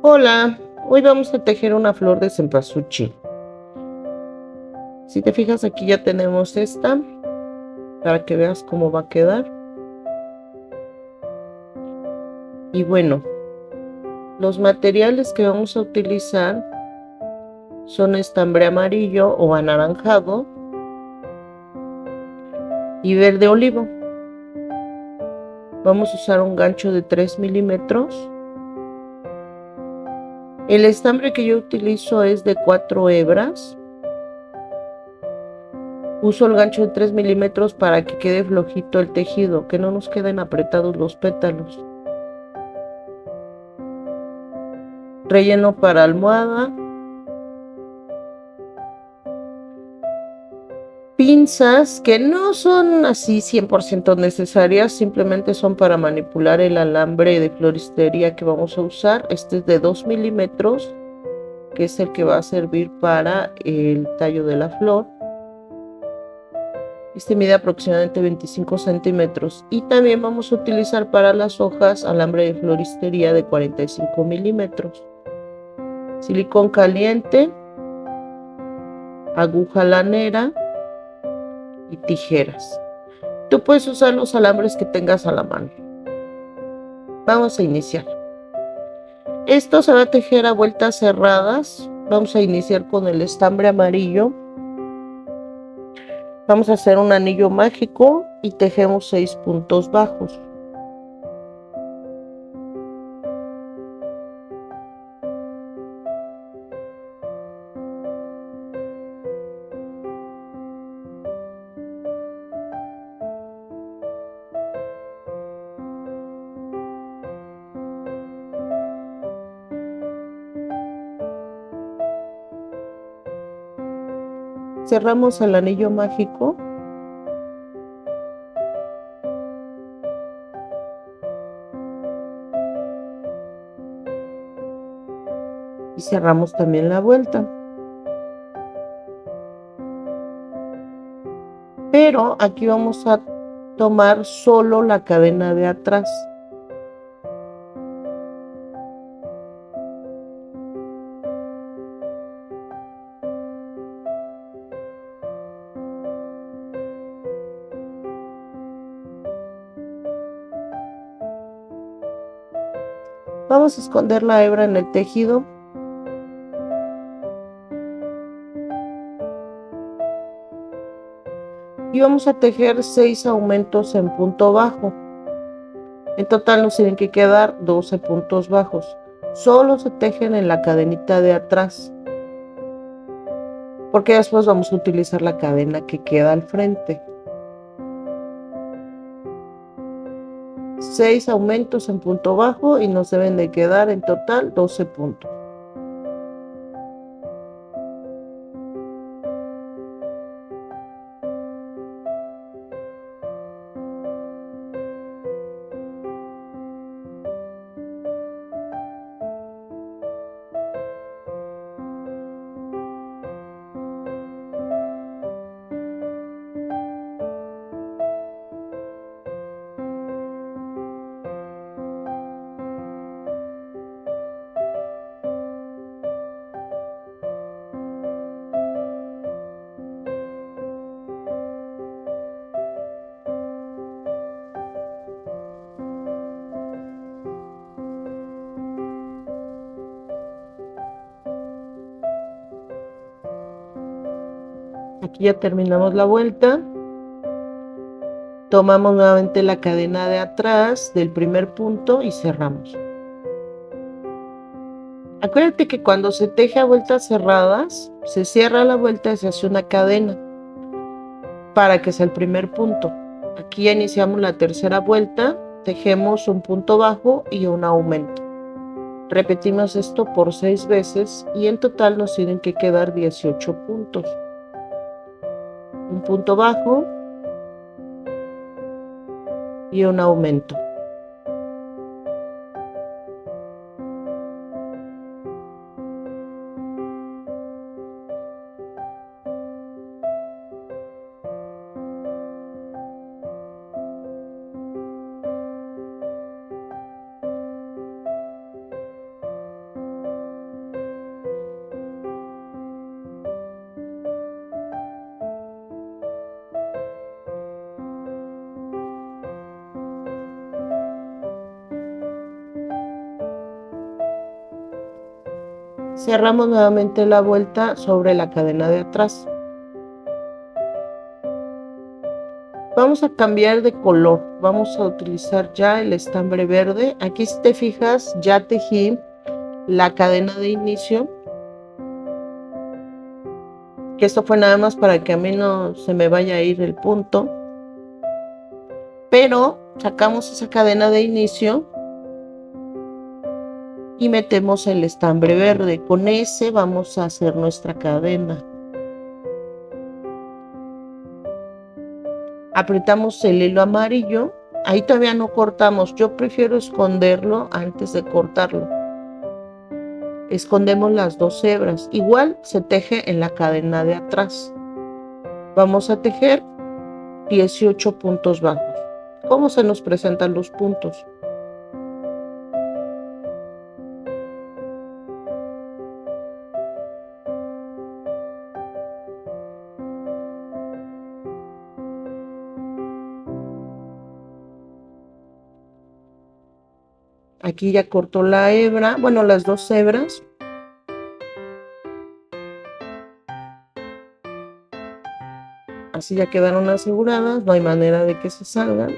Hola, hoy vamos a tejer una flor de cempasúchil. Si te fijas, aquí ya tenemos esta para que veas cómo va a quedar. Y bueno, los materiales que vamos a utilizar son estambre amarillo o anaranjado y verde olivo. Vamos a usar un gancho de 3 milímetros. El estambre que yo utilizo es de 4 hebras. Uso el gancho de 3 milímetros para que quede flojito el tejido, que no nos queden apretados los pétalos. Relleno para almohada. Pinzas que no son así 100% necesarias, simplemente son para manipular el alambre de floristería que vamos a usar. Este es de 2 milímetros, que es el que va a servir para el tallo de la flor. Este mide aproximadamente 25 centímetros. Y también vamos a utilizar para las hojas alambre de floristería de 45 milímetros. Silicón caliente, aguja lanera y tijeras. Tú puedes usar los alambres que tengas a la mano. Vamos a iniciar. Esto se va a tejer a vueltas cerradas. Vamos a iniciar con el estambre amarillo. Vamos a hacer un anillo mágico y tejemos 6 puntos bajos. Cerramos el anillo mágico. Y cerramos también la vuelta. Pero aquí vamos a tomar solo la cadena de atrás. Vamos a esconder la hebra en el tejido. Y vamos a tejer 6 aumentos en punto bajo. En total nos tienen que quedar 12 puntos bajos. Solo se tejen en la cadenita de atrás, porque después vamos a utilizar la cadena que queda al frente. 6 aumentos en punto bajo y nos deben de quedar en total 12 puntos. Aquí ya terminamos la vuelta. Tomamos nuevamente la cadena de atrás del primer punto y cerramos. Acuérdate que cuando se teje a vueltas cerradas, se cierra la vuelta y se hace una cadena para que sea el primer punto. Aquí ya iniciamos la tercera vuelta, tejemos un punto bajo y un aumento. Repetimos esto por 6 veces y en total nos tienen que quedar 18 puntos. Un punto bajo y un aumento. Cerramos nuevamente la vuelta sobre la cadena de atrás. Vamos a cambiar de color, vamos a utilizar ya el estambre verde. Aquí, si te fijas, ya tejí la cadena de inicio, que esto fue nada más para que a mí no se me vaya a ir el punto, pero sacamos esa cadena de inicio y metemos el estambre verde. Con ese vamos a hacer nuestra cadena. Apretamos el hilo amarillo, ahí todavía no cortamos, yo prefiero esconderlo antes de cortarlo. Escondemos las 2 hebras, igual se teje en la cadena de atrás. Vamos a tejer 18 puntos bajos. ¿Cómo se nos presentan los puntos? Aquí ya cortó la hebra, bueno, las 2 hebras. Así ya quedaron aseguradas, no hay manera de que se salgan.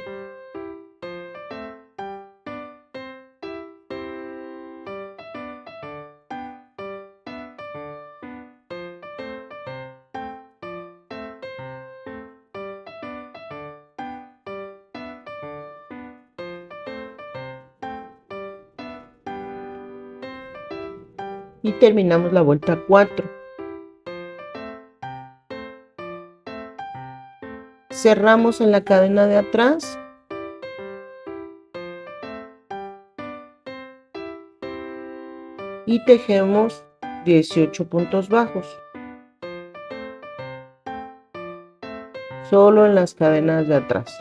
Y terminamos la vuelta 4. Cerramos en la cadena de atrás y tejemos 18 puntos bajos, solo en las cadenas de atrás.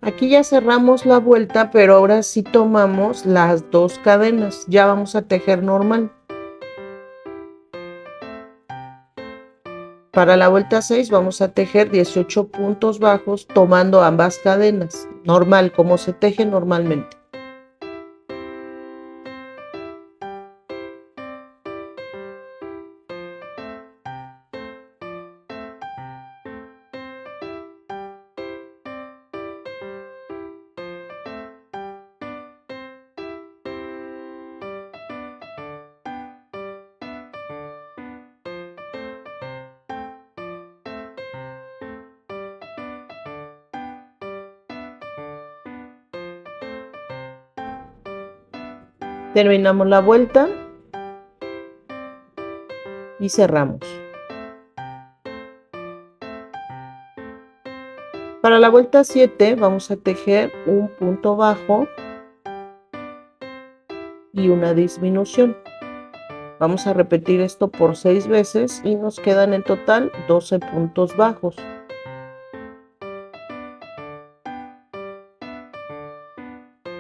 Aquí ya cerramos la vuelta, pero ahora sí tomamos las 2 cadenas, ya vamos a tejer normal. Para la vuelta 6 vamos a tejer 18 puntos bajos tomando ambas cadenas, normal, como se teje normalmente. Terminamos la vuelta y cerramos. Para la vuelta 7 vamos a tejer un punto bajo y una disminución. Vamos a repetir esto por 6 veces y nos quedan en total 12 puntos bajos.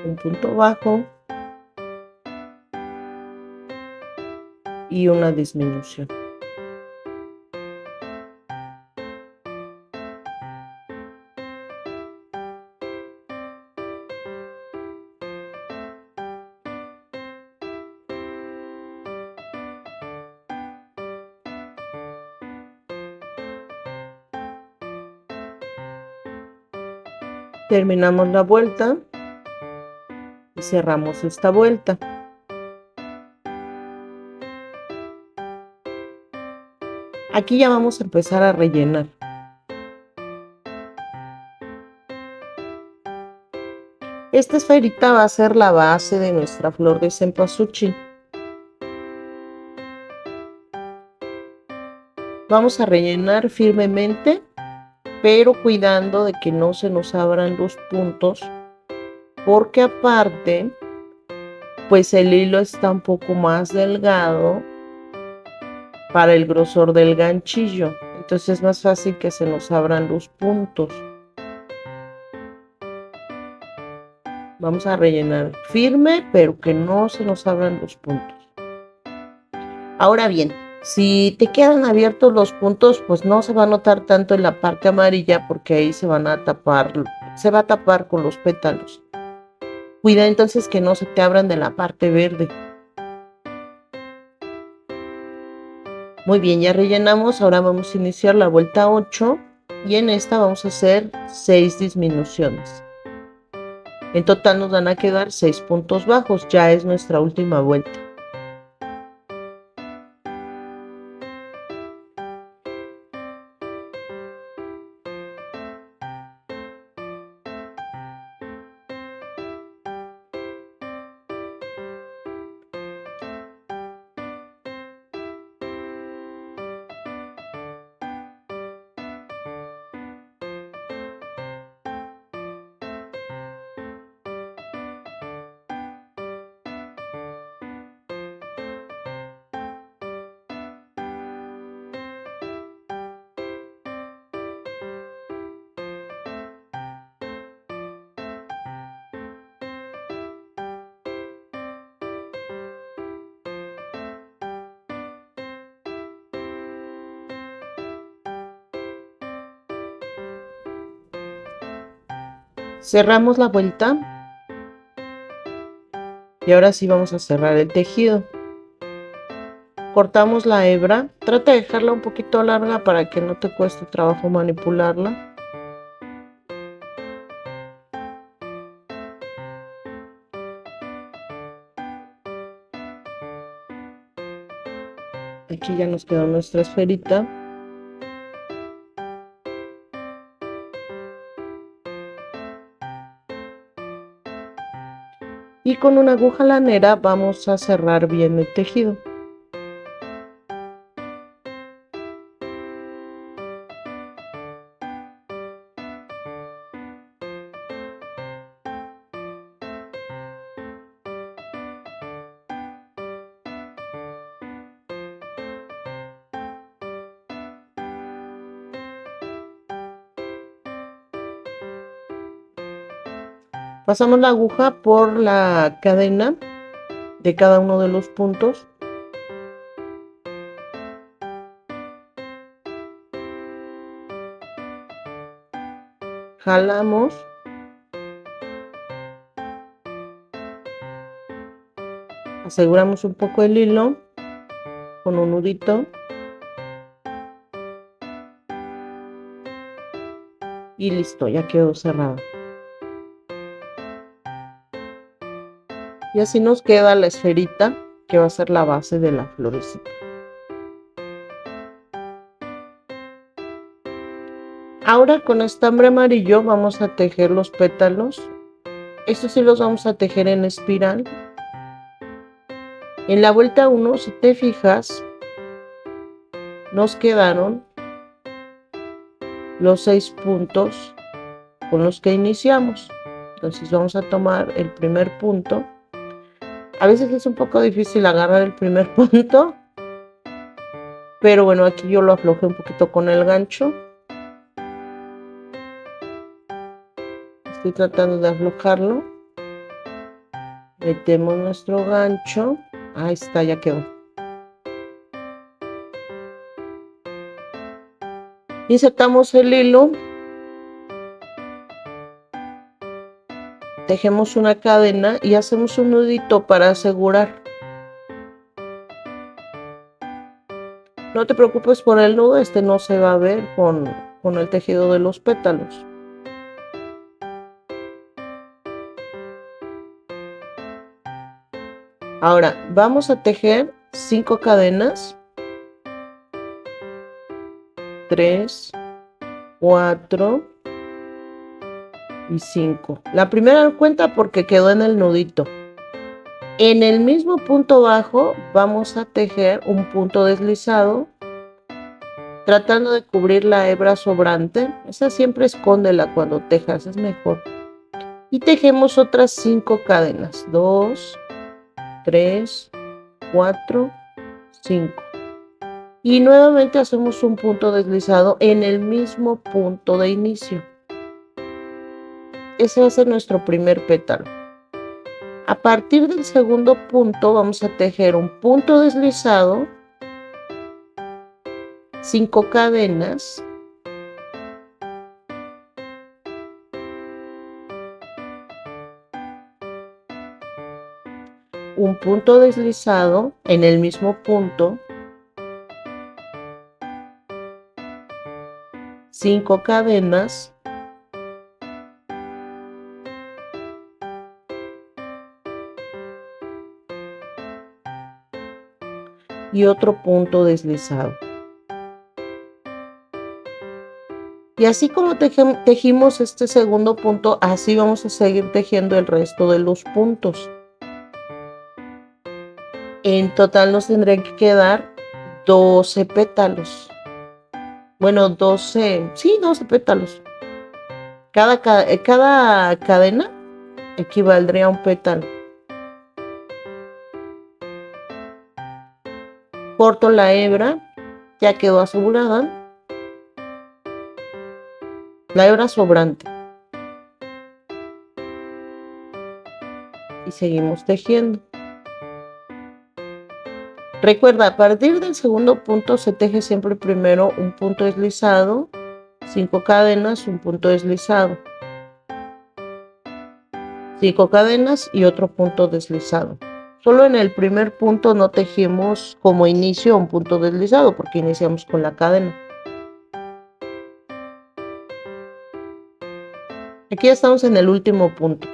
Un punto bajo y una disminución. Terminamos la vuelta y cerramos esta vuelta. Aquí ya vamos a empezar a rellenar. Esta esferita va a ser la base de nuestra flor de cempasúchil. Vamos a rellenar firmemente, pero cuidando de que no se nos abran los puntos, porque aparte pues el hilo está un poco más delgado para el grosor del ganchillo, entonces es más fácil que se nos abran los puntos. Vamos a rellenar firme, pero que no se nos abran los puntos. Ahora bien, si te quedan abiertos los puntos, pues no se va a notar tanto en la parte amarilla porque ahí se van a tapar, se va a tapar con los pétalos. Cuida entonces que no se te abran de la parte verde. Muy bien, ya rellenamos, ahora vamos a iniciar la vuelta 8 y en esta vamos a hacer 6 disminuciones. En total nos van a quedar 6 puntos bajos, ya es nuestra última vuelta. Cerramos la vuelta y ahora sí vamos a cerrar el tejido. Cortamos la hebra, trata de dejarla un poquito larga para que no te cueste trabajo manipularla. Aquí ya nos quedó nuestra esferita. Y con una aguja lanera vamos a cerrar bien el tejido. Pasamos la aguja por la cadena de cada uno de los puntos. Jalamos. Aseguramos un poco el hilo con un nudito. Y listo, ya quedó cerrado. Y así nos queda la esferita que va a ser la base de la florecita. Ahora con estambre amarillo vamos a tejer los pétalos. Estos sí los vamos a tejer en espiral. En la vuelta 1, si te fijas, nos quedaron los 6 puntos con los que iniciamos. Entonces vamos a tomar el primer punto. A veces es un poco difícil agarrar el primer punto, pero bueno, aquí yo lo aflojé un poquito con el gancho. Estoy tratando de aflojarlo. Metemos nuestro gancho. Ahí está, ya quedó. Insertamos el hilo. Tejemos una cadena y hacemos un nudito para asegurar. No te preocupes por el nudo, este no se va a ver con el tejido de los pétalos. Ahora vamos a tejer 5 cadenas. 3, 4 y 5. La primera cuenta porque quedó en el nudito. En el mismo punto bajo vamos a tejer un punto deslizado, tratando de cubrir la hebra sobrante. Esa siempre escóndela cuando tejas, es mejor. Y tejemos otras 5 cadenas. 2, 3, 4, 5. Y nuevamente hacemos un punto deslizado en el mismo punto de inicio. Ese va a ser nuestro primer pétalo. A partir del segundo punto vamos a tejer un punto deslizado, 5 cadenas, un punto deslizado en el mismo punto, 5 cadenas, y otro punto deslizado. Y así como tejimos este segundo punto, así vamos a seguir tejiendo el resto de los puntos. En total nos tendrían que quedar 12 pétalos. Bueno, 12 pétalos. Cada cadena equivaldría a un pétalo. Corto la hebra, ya quedó asegurada. La hebra sobrante. Y seguimos tejiendo. Recuerda, a partir del segundo punto se teje siempre primero un punto deslizado, 5 cadenas, un punto deslizado, 5 cadenas y otro punto deslizado. Solo en el primer punto no tejimos como inicio un punto deslizado porque iniciamos con la cadena. Aquí ya estamos en el último punto.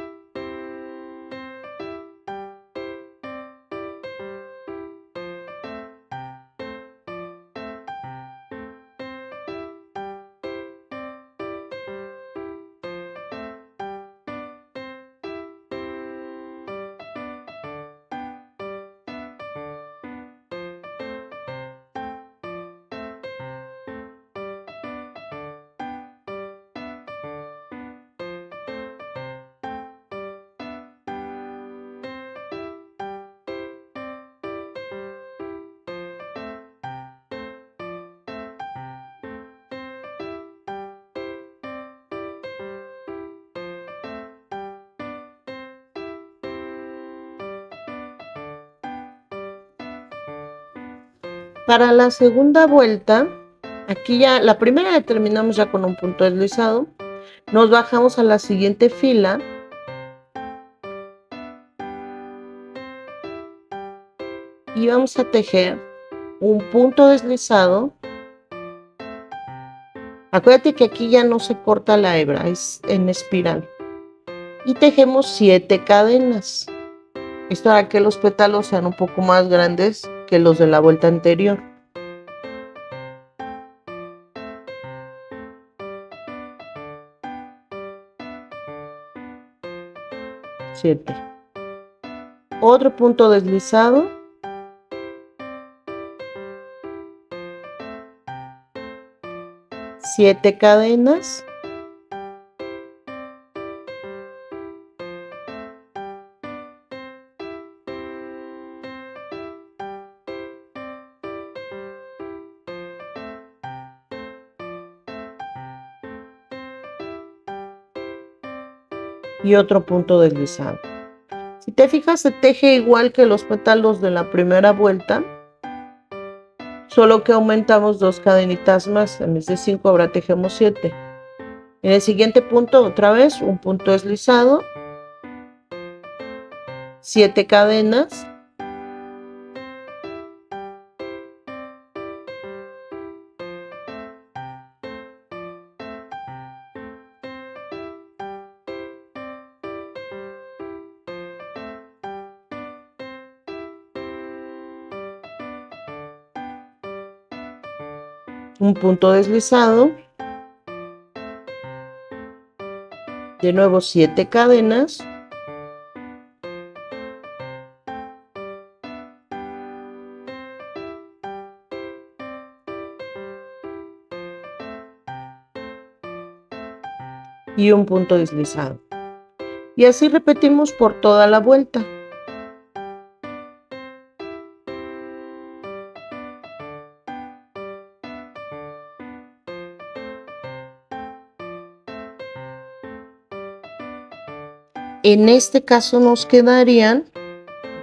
Para la segunda vuelta, aquí ya, la primera la terminamos ya con un punto deslizado. Nos bajamos a la siguiente fila. Y vamos a tejer un punto deslizado. Acuérdate que aquí ya no se corta la hebra, es en espiral. Y tejemos 7 cadenas. Esto hará que los pétalos sean un poco más grandes que los de la vuelta anterior. 7. Otro punto deslizado. 7 cadenas. Y otro punto deslizado. Si te fijas, se teje igual que los pétalos de la primera vuelta, solo que aumentamos 2 cadenitas más. En vez de 5 ahora tejemos 7. En el siguiente punto otra vez un punto deslizado, 7 cadenas, un punto deslizado, de nuevo 7 cadenas, y un punto deslizado. Y así repetimos por toda la vuelta. En este caso nos quedarían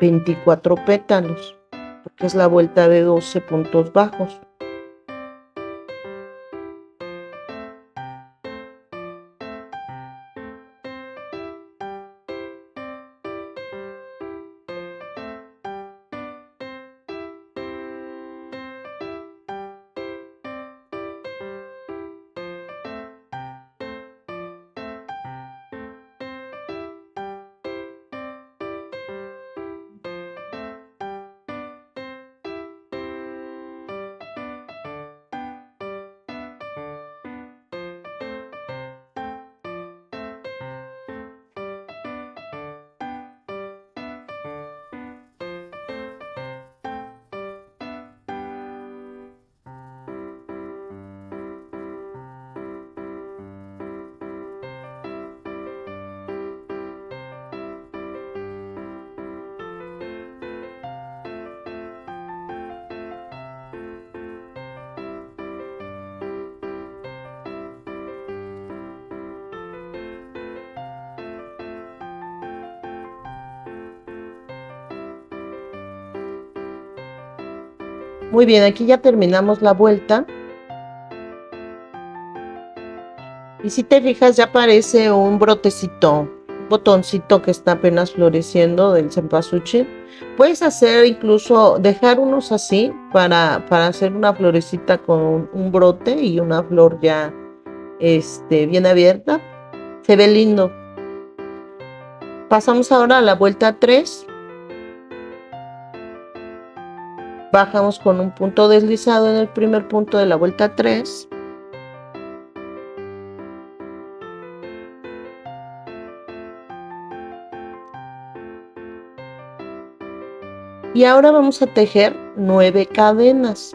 24 pétalos, porque es la vuelta de 12 puntos bajos. Muy bien, aquí ya terminamos la vuelta. Y si te fijas, ya aparece un brotecito, un botoncito que está apenas floreciendo del cempasúchil. Puedes hacer incluso, dejar unos así para hacer una florecita con un brote y una flor ya bien abierta. Se ve lindo. Pasamos ahora a la vuelta 3. Bajamos con un punto deslizado en el primer punto de la vuelta 3. Y ahora vamos a tejer 9 cadenas.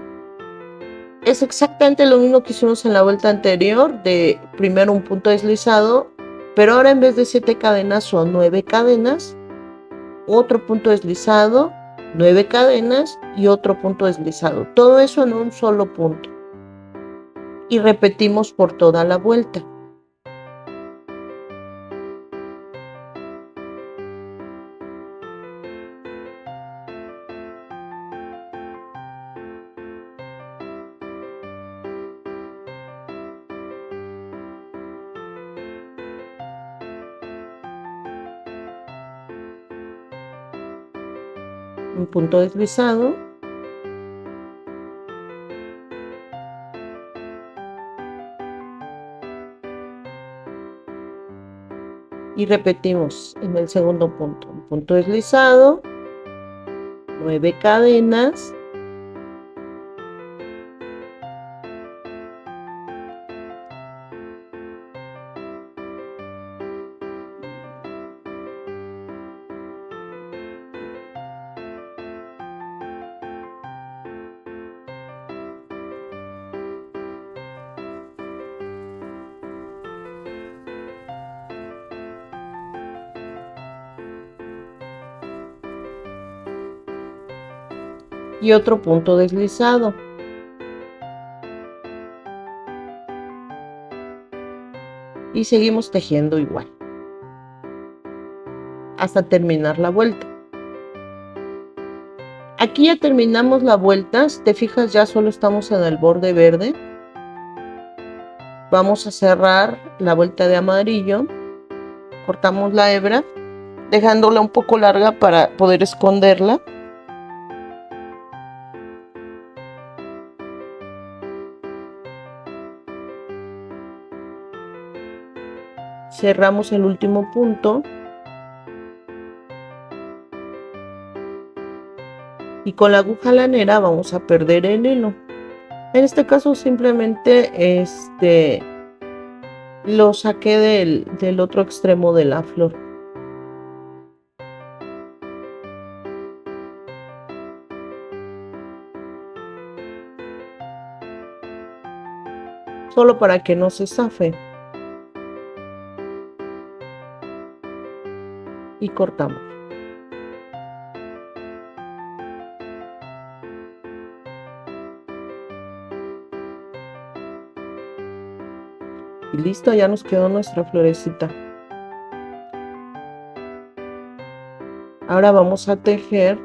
Es exactamente lo mismo que hicimos en la vuelta anterior, de primero un punto deslizado, pero ahora en vez de 7 cadenas son 9 cadenas, otro punto deslizado, 9 cadenas y otro punto deslizado. Todo eso en un solo punto. Y repetimos por toda la vuelta. Un punto deslizado, y repetimos en el segundo punto, un punto deslizado, 9 cadenas, y otro punto deslizado. Y seguimos tejiendo igual hasta terminar la vuelta. Aquí ya terminamos la vuelta. Si te fijas, ya solo estamos en el borde verde. Vamos a cerrar la vuelta de amarillo. Cortamos la hebra, dejándola un poco larga para poder esconderla. Cerramos el último punto. Y con la aguja lanera vamos a perder el hilo. En este caso simplemente lo saqué del otro extremo de la flor. Solo para que no se zafe. Y cortamos. Y listo, ya nos quedó nuestra florecita. Ahora vamos a tejer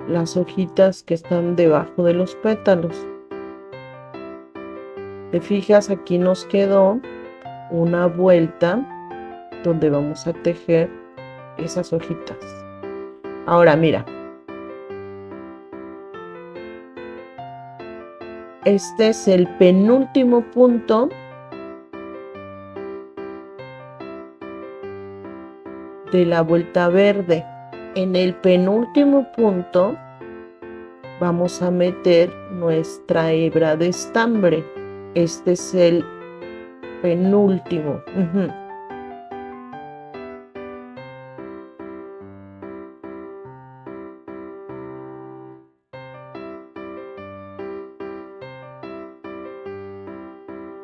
las hojitas que están debajo de los pétalos. Te fijas, aquí nos quedó una vuelta donde vamos a tejer esas hojitas. Ahora mira, este es el penúltimo punto de la vuelta verde. En el penúltimo punto vamos a meter nuestra hebra de estambre. Este es el penúltimo.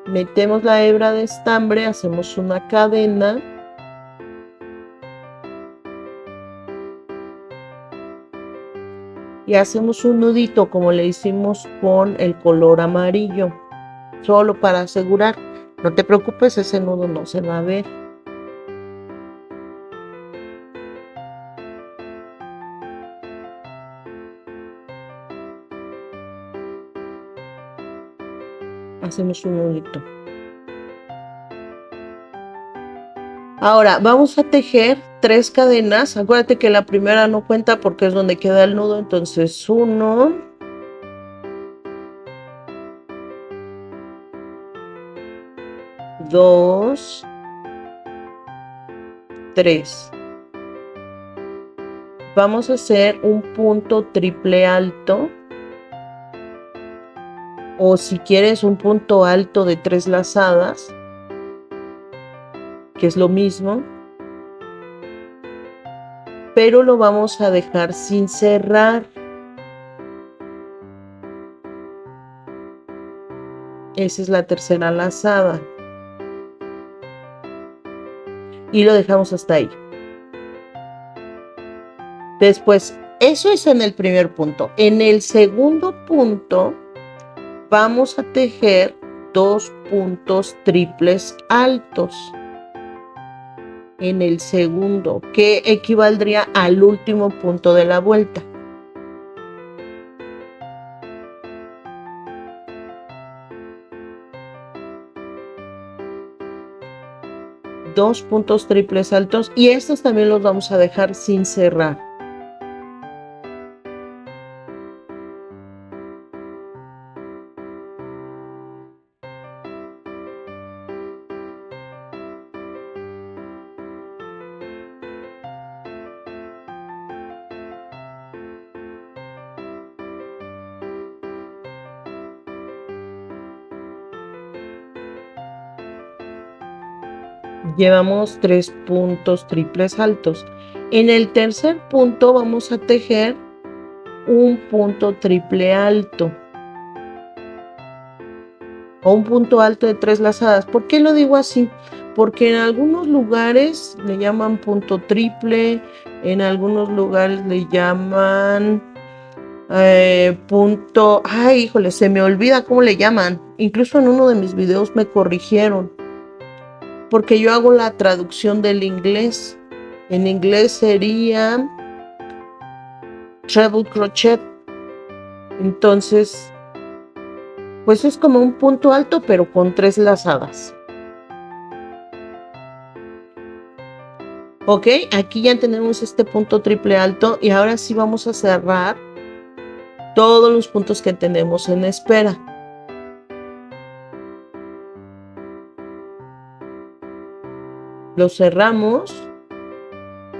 Metemos la hebra de estambre, hacemos una cadena y hacemos un nudito como le hicimos con el color amarillo, solo para asegurar. No te preocupes, ese nudo no se va a ver. Hacemos un nudito. Ahora vamos a tejer 3 cadenas. Acuérdate que la primera no cuenta porque es donde queda el nudo. Entonces 1, 2, 3. Vamos a hacer un punto triple alto. O si quieres un punto alto de 3 lazadas, que es lo mismo, pero lo vamos a dejar sin cerrar. Esa es la tercera lazada y lo dejamos hasta ahí. Después, eso es en el primer punto. En el segundo punto vamos a tejer 2 puntos triples altos. En el segundo, que equivaldría al último punto de la vuelta. Dos puntos triples altos y estos también los vamos a dejar sin cerrar. Llevamos 3 puntos triples altos. En el tercer punto vamos a tejer un punto triple alto o un punto alto de 3 lazadas. ¿Por qué lo digo así? Porque en algunos lugares le llaman punto triple, en algunos lugares le llaman punto, ay, híjole, se me olvida cómo le llaman. Incluso en uno de mis videos me corrigieron, porque yo hago la traducción del inglés. En inglés sería treble crochet. Entonces, pues es como un punto alto, pero con 3 lazadas. Ok, aquí ya tenemos este punto triple alto y ahora sí vamos a cerrar todos los puntos que tenemos en espera. Lo cerramos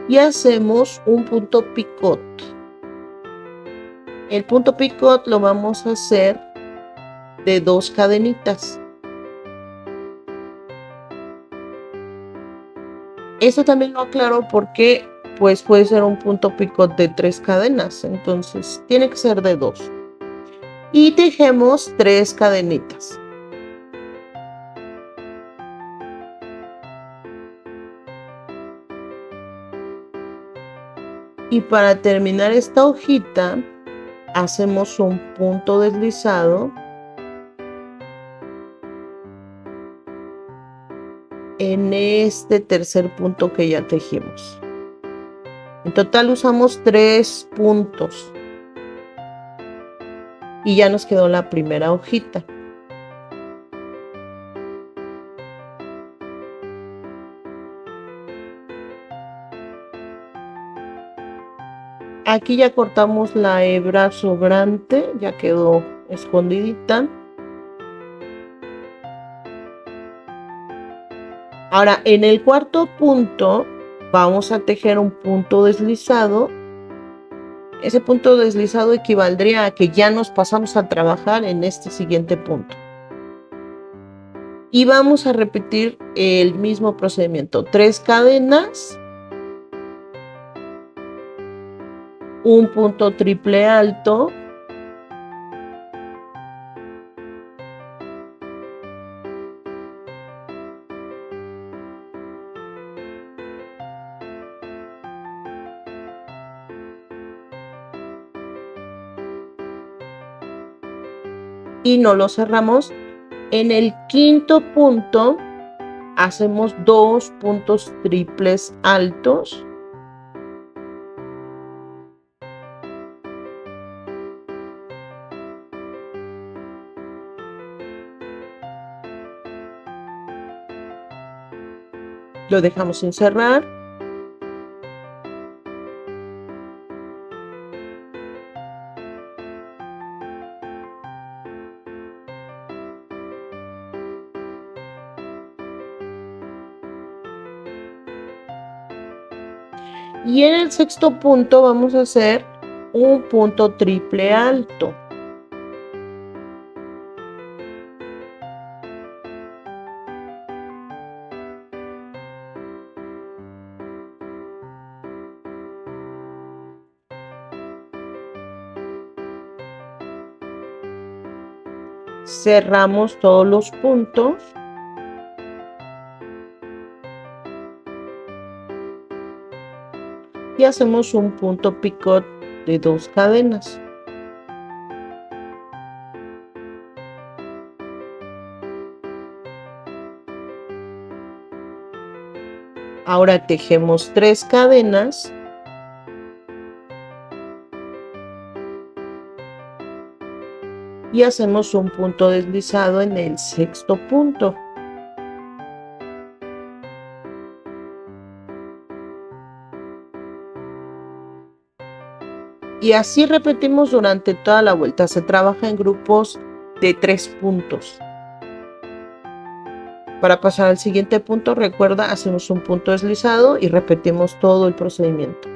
y hacemos un punto picot. El punto picot lo vamos a hacer de 2 cadenitas. Esto también lo aclaro porque pues puede ser un punto picot de 3 cadenas, entonces tiene que ser de 2. Y tejemos 3 cadenitas. Y para terminar esta hojita, hacemos un punto deslizado en este tercer punto que ya tejimos. En total usamos 3 puntos. Y ya nos quedó la primera hojita. Aquí ya cortamos la hebra sobrante, ya quedó escondidita. Ahora en el cuarto punto vamos a tejer un punto deslizado. Ese punto deslizado equivaldría a que ya nos pasamos a trabajar en este siguiente punto. Y vamos a repetir el mismo procedimiento. 3 cadenas, un punto triple alto, y no lo cerramos. En el quinto punto hacemos 2 puntos triples altos. Lo dejamos sin cerrar. Y en el sexto punto vamos a hacer un punto triple alto. Cerramos todos los puntos. Y hacemos un punto picot de 2 cadenas. Ahora tejemos 3 cadenas. Y hacemos un punto deslizado en el sexto punto. Y así repetimos durante toda la vuelta. Se trabaja en grupos de 3 puntos. Para pasar al siguiente punto, recuerda, hacemos un punto deslizado y repetimos todo el procedimiento.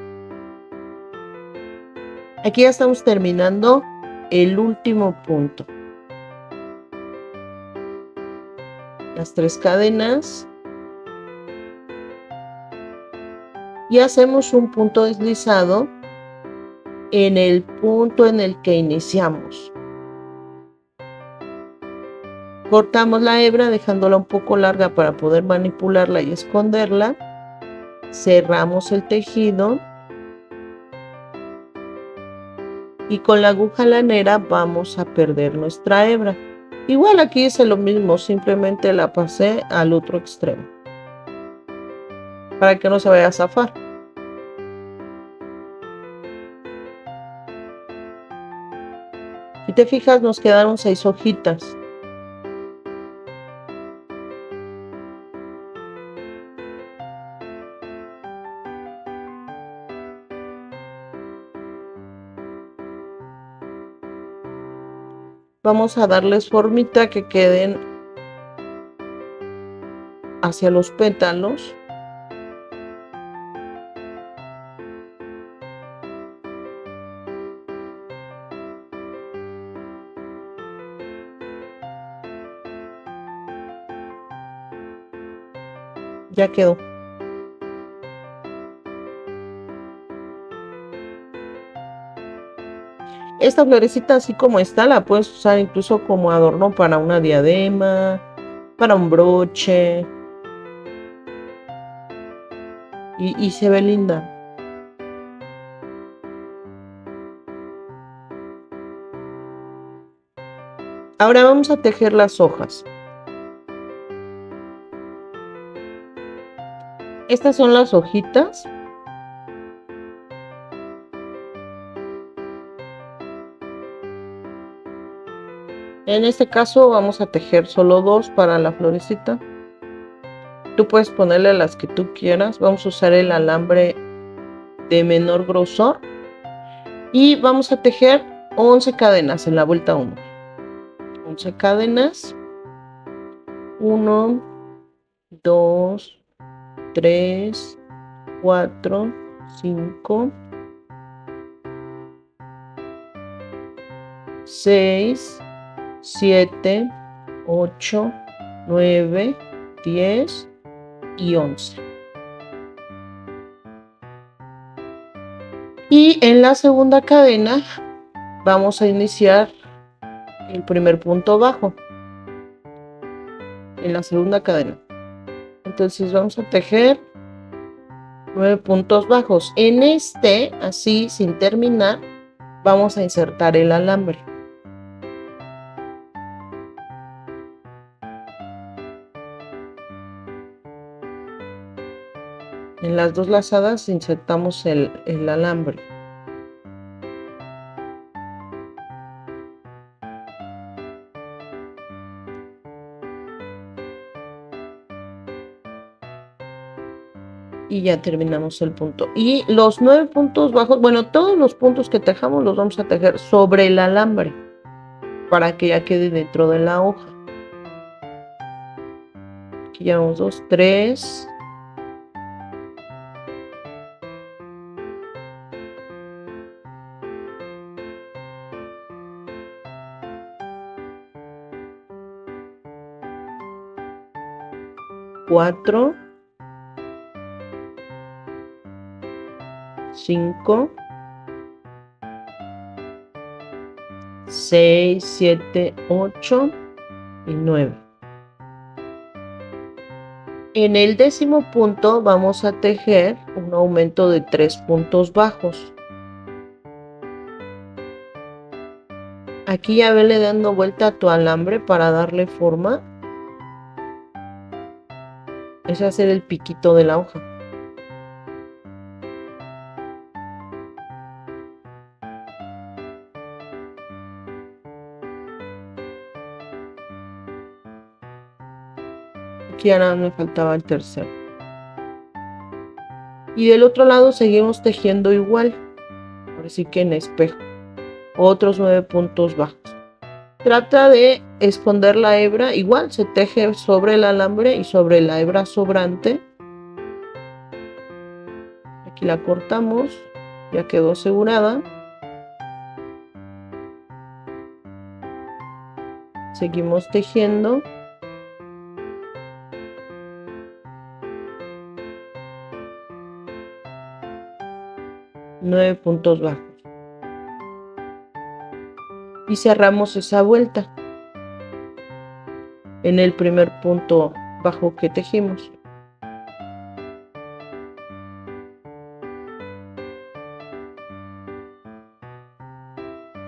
Aquí ya estamos terminando el último punto. Las 3 cadenas. Y hacemos un punto deslizado en el punto en el que iniciamos. Cortamos la hebra dejándola un poco larga para poder manipularla y esconderla. Cerramos el tejido. Y con la aguja lanera vamos a perder nuestra hebra. Igual aquí hice lo mismo, simplemente la pasé al otro extremo para que no se vaya a zafar. Si te fijas, nos quedaron 6 hojitas. Vamos a darles formita que queden hacia los pétalos. Ya quedó. Esta florecita así como está la puedes usar incluso como adorno para una diadema, para un broche. Y se ve linda. Ahora vamos a tejer las hojas. Estas son las hojitas. En este caso vamos a tejer solo 2 para la florecita. Tú puedes ponerle las que tú quieras. Vamos a usar el alambre de menor grosor y vamos a tejer 11 cadenas en la vuelta 1. 11 cadenas. 1, 2, 3, 4, 5, 6, 7, 8, 9, 10 y 11. Y en la segunda cadena vamos a iniciar el primer punto bajo en la segunda cadena. Entonces vamos a tejer 9 puntos bajos. En este, así sin terminar, vamos a insertar el alambre. En las 2 lazadas insertamos el alambre. Y ya terminamos el punto. Y los 9 puntos bajos, bueno, todos los puntos que tejamos los vamos a tejer sobre el alambre para que ya quede dentro de la hoja. Aquí llevamos 2, 3, 4, 5, 6, 7, 8 y 9. En el 10º punto vamos a tejer un aumento de 3 puntos bajos. Aquí ya vele dando vuelta a tu alambre para darle forma. Es hacer el piquito de la hoja. Aquí ahora me faltaba el tercero. Y del otro lado seguimos tejiendo igual. Ahora sí que en espejo. Otros 9 puntos bajos. Trata de esconder la hebra. Igual se teje sobre el alambre y sobre la hebra sobrante. Aquí la cortamos. Ya quedó asegurada. Seguimos tejiendo. Nueve puntos bajos. Y cerramos esa vuelta en el primer punto bajo que tejimos.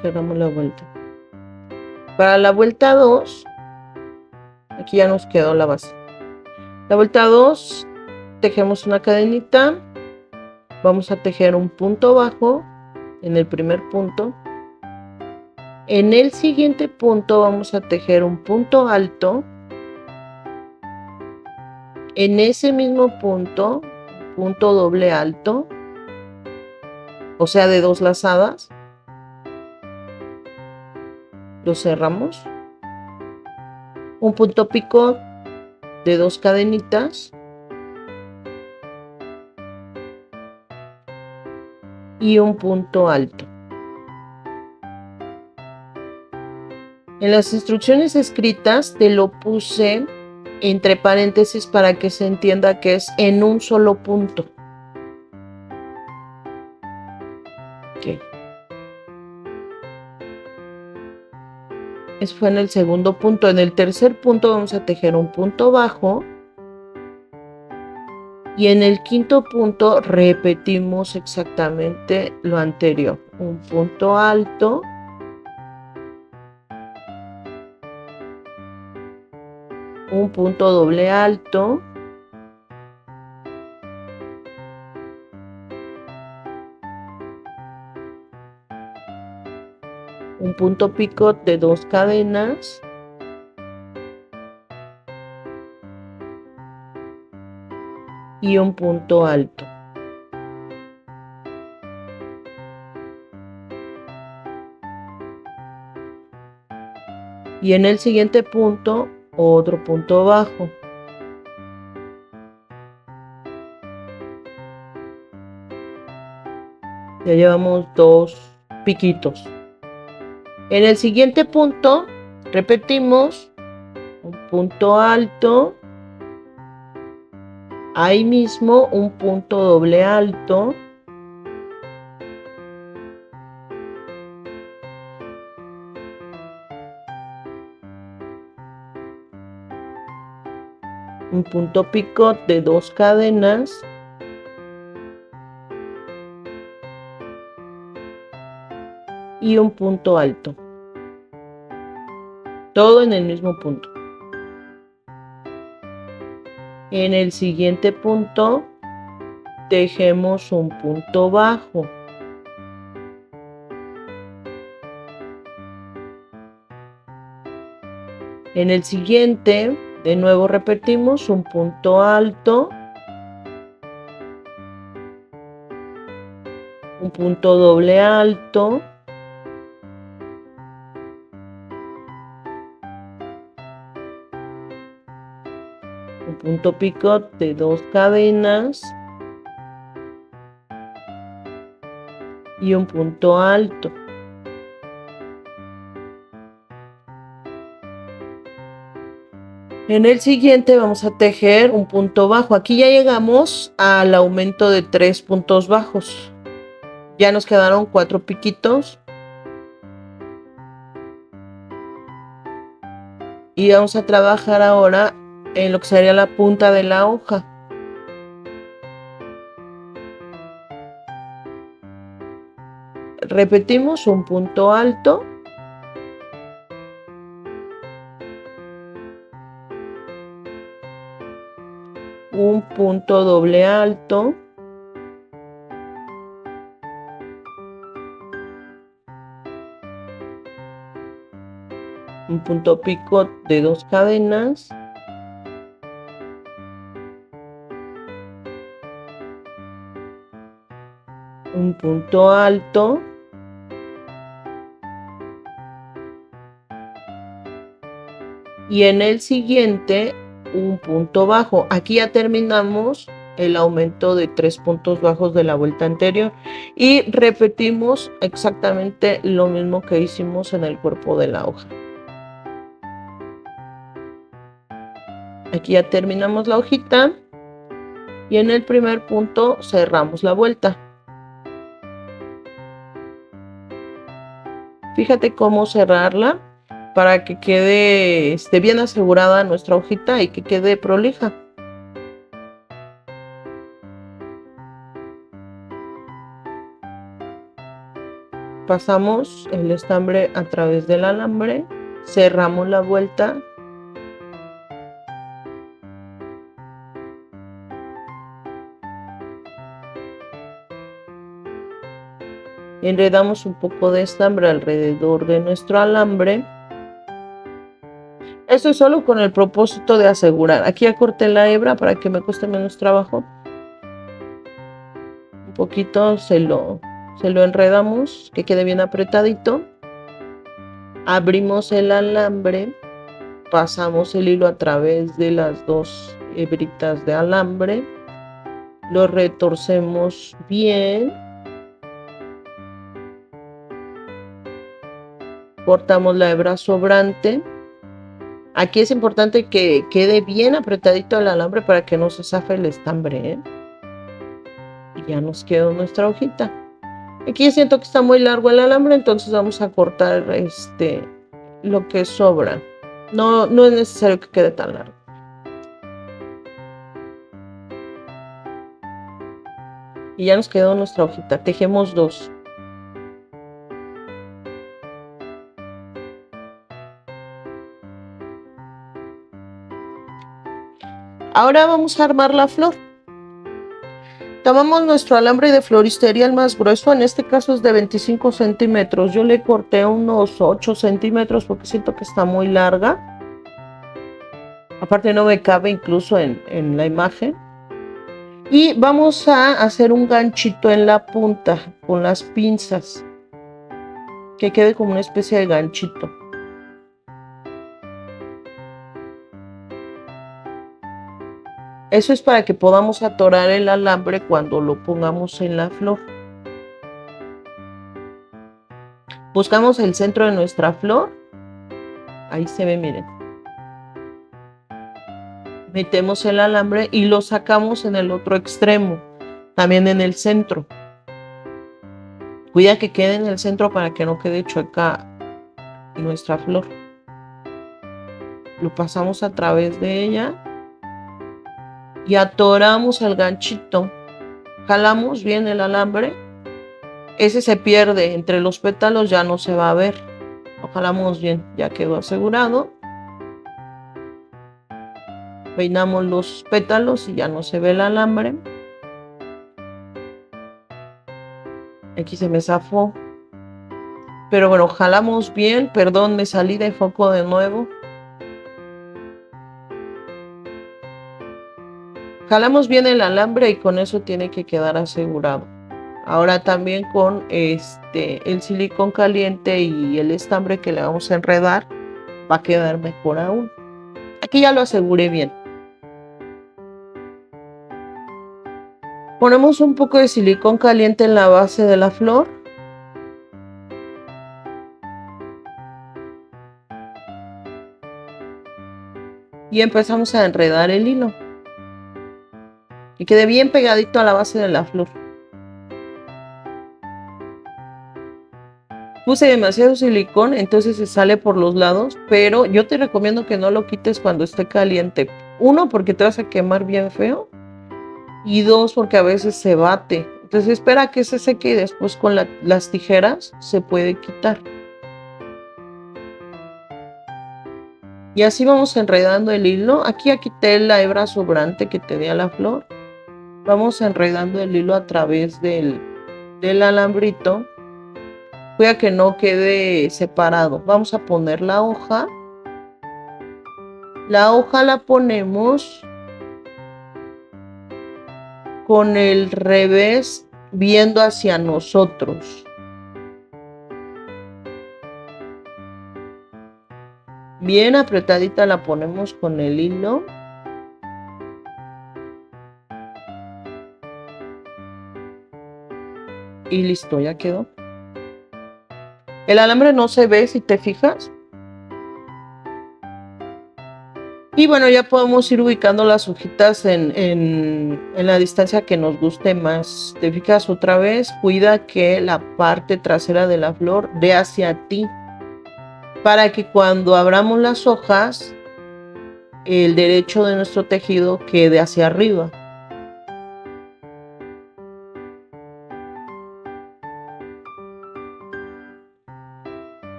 Cerramos la vuelta. Para la vuelta 2, aquí ya nos quedó la base. La vuelta 2, tejemos una cadenita. Vamos a tejer un punto bajo en el primer punto. En el siguiente punto vamos a tejer un punto alto. En ese mismo punto, punto doble alto, o sea de 2 lazadas. Lo cerramos. Un punto picot de 2 cadenitas. Y un punto alto. En las instrucciones escritas te lo puse entre paréntesis para que se entienda que es en un solo punto. Okay. Eso fue en el segundo punto. En el tercer punto vamos a tejer un punto bajo. Y en el quinto punto repetimos exactamente lo anterior. Un punto alto. Un punto doble alto. un punto picot de 2 cadenas y un punto alto. Y en el siguiente punto, otro punto bajo. Ya llevamos 2 piquitos. En el siguiente punto, repetimos un punto alto. Ahí mismo un punto doble alto. Un punto picot de 2 cadenas y un punto alto, todo en el mismo punto. En el siguiente punto tejemos un punto bajo, en el siguiente de nuevo repetimos un punto alto, un punto doble alto, un punto picot de 2 cadenas y un punto alto. En el siguiente vamos a tejer un punto bajo. Aquí ya llegamos al aumento de 3 puntos bajos. Ya nos quedaron 4 piquitos. Y vamos a trabajar ahora en lo que sería la punta de la hoja. Repetimos un punto alto, un punto doble alto, un punto picot de 2 cadenas un punto alto y en el siguiente un punto bajo. Aquí ya terminamos el aumento de 3 puntos bajos de la vuelta anterior y repetimos exactamente lo mismo que hicimos en el cuerpo de la hoja. Aquí ya terminamos la hojita y en el primer punto cerramos la vuelta. Fíjate cómo cerrarla para que quede bien asegurada nuestra hojita y que quede prolija. Pasamos el estambre a través del alambre, cerramos la vuelta enredamos un poco de estambre alrededor de nuestro alambre. Esto es solo con el propósito de asegurar. Aquí ya corté la hebra para que me cueste menos trabajo. Un poquito se lo enredamos, que quede bien apretadito. Abrimos el alambre, pasamos el hilo a través de las 2 hebritas de alambre, lo retorcemos bien, cortamos la hebra sobrante. Aquí es importante que quede bien apretadito el alambre para que no se zafe el estambre, ¿eh? Y ya nos quedó nuestra hojita. Aquí siento que está muy largo el alambre, entonces vamos a cortar lo que sobra. No es necesario que quede tan largo. Y ya nos quedó nuestra hojita. Tejemos 2. Ahora vamos a armar la flor. Tomamos nuestro alambre de floristería, el más grueso, en este caso es de 25 centímetros. Yo le corté unos 8 centímetros porque siento que está muy larga. Aparte no me cabe incluso en la imagen. Y vamos a hacer un ganchito en la punta con las pinzas. Que quede como una especie de ganchito. Eso es para que podamos atorar el alambre cuando lo pongamos en la flor. Buscamos el centro de nuestra flor. Ahí se ve, miren. Metemos el alambre y lo sacamos en el otro extremo, también en el centro. Cuida que quede en el centro para que no quede chueca nuestra flor. Lo pasamos a través de ella y atoramos el ganchito. Jalamos bien el alambre. Ese se pierde entre los pétalos, ya no se va a ver. Lo jalamos bien, ya quedó asegurado. Peinamos los pétalos y ya no se ve el alambre. Aquí se me zafó. Pero bueno, jalamos bien. Perdón, me salí de foco de nuevo. Jalamos bien el alambre y con eso tiene que quedar asegurado. Ahora también con el silicón caliente y el estambre que le vamos a enredar, va a quedar mejor aún. Aquí ya lo aseguré bien. Ponemos un poco de silicón caliente en la base de la flor. Y empezamos a enredar el hilo. Que quede bien pegadito a la base de la flor. Puse demasiado silicón, entonces se sale por los lados, pero yo te recomiendo que no lo quites cuando esté caliente. 1, porque te vas a quemar bien feo. Y 2, porque a veces se bate. Entonces espera que se seque y después con las tijeras se puede quitar. Y así vamos enredando el hilo. Aquí ya quité la hebra sobrante que tenía la flor. Vamos enredando el hilo a través del alambrito. Cuida que no quede separado. Vamos a poner la hoja. La hoja la ponemos con el revés viendo hacia nosotros. Bien apretadita la ponemos con el hilo. Y listo, ya quedó. El alambre no se ve si te fijas. Y bueno, ya podemos ir ubicando las hojitas en la distancia que nos guste más. Te fijas otra vez, cuida que la parte trasera de la flor dé hacia ti, para que cuando abramos las hojas, el derecho de nuestro tejido quede hacia arriba.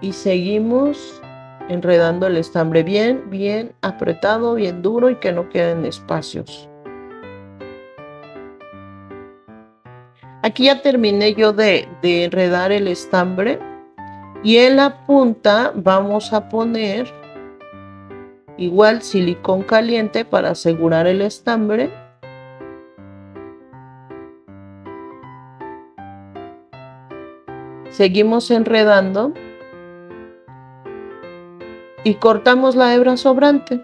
Y seguimos enredando el estambre bien apretado, bien duro y que no queden espacios. Aquí ya terminé yo de enredar el estambre y en la punta vamos a poner igual silicón caliente para asegurar el estambre. Seguimos enredando y cortamos la hebra sobrante.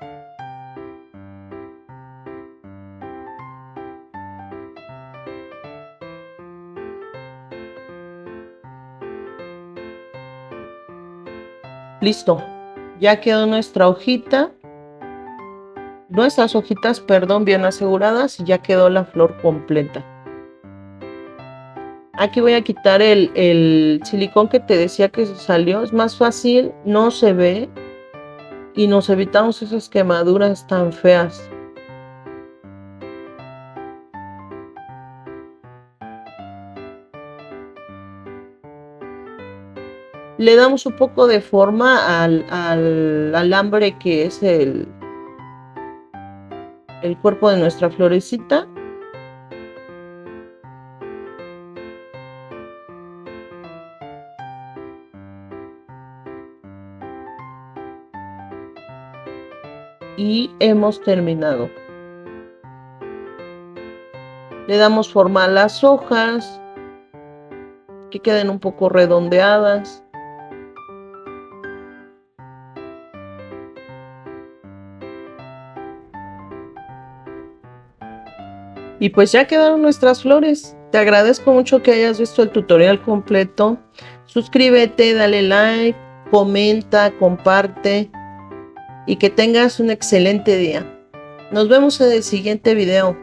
Listo, ya quedó nuestra hojita, nuestras hojitas, perdón, bien aseguradas y ya quedó la flor completa. Aquí voy a quitar el silicón que te decía que se salió, es más fácil, no se ve y nos evitamos esas quemaduras tan feas. Le damos un poco de forma al alambre que es el cuerpo de nuestra florecita. hemos terminado. Le damos forma a las hojas, que queden un poco redondeadas. Y pues ya quedaron nuestras flores. Te agradezco mucho que hayas visto el tutorial completo. Suscríbete, dale like, comenta, comparte y que tengas un excelente día. Nos vemos en el siguiente video.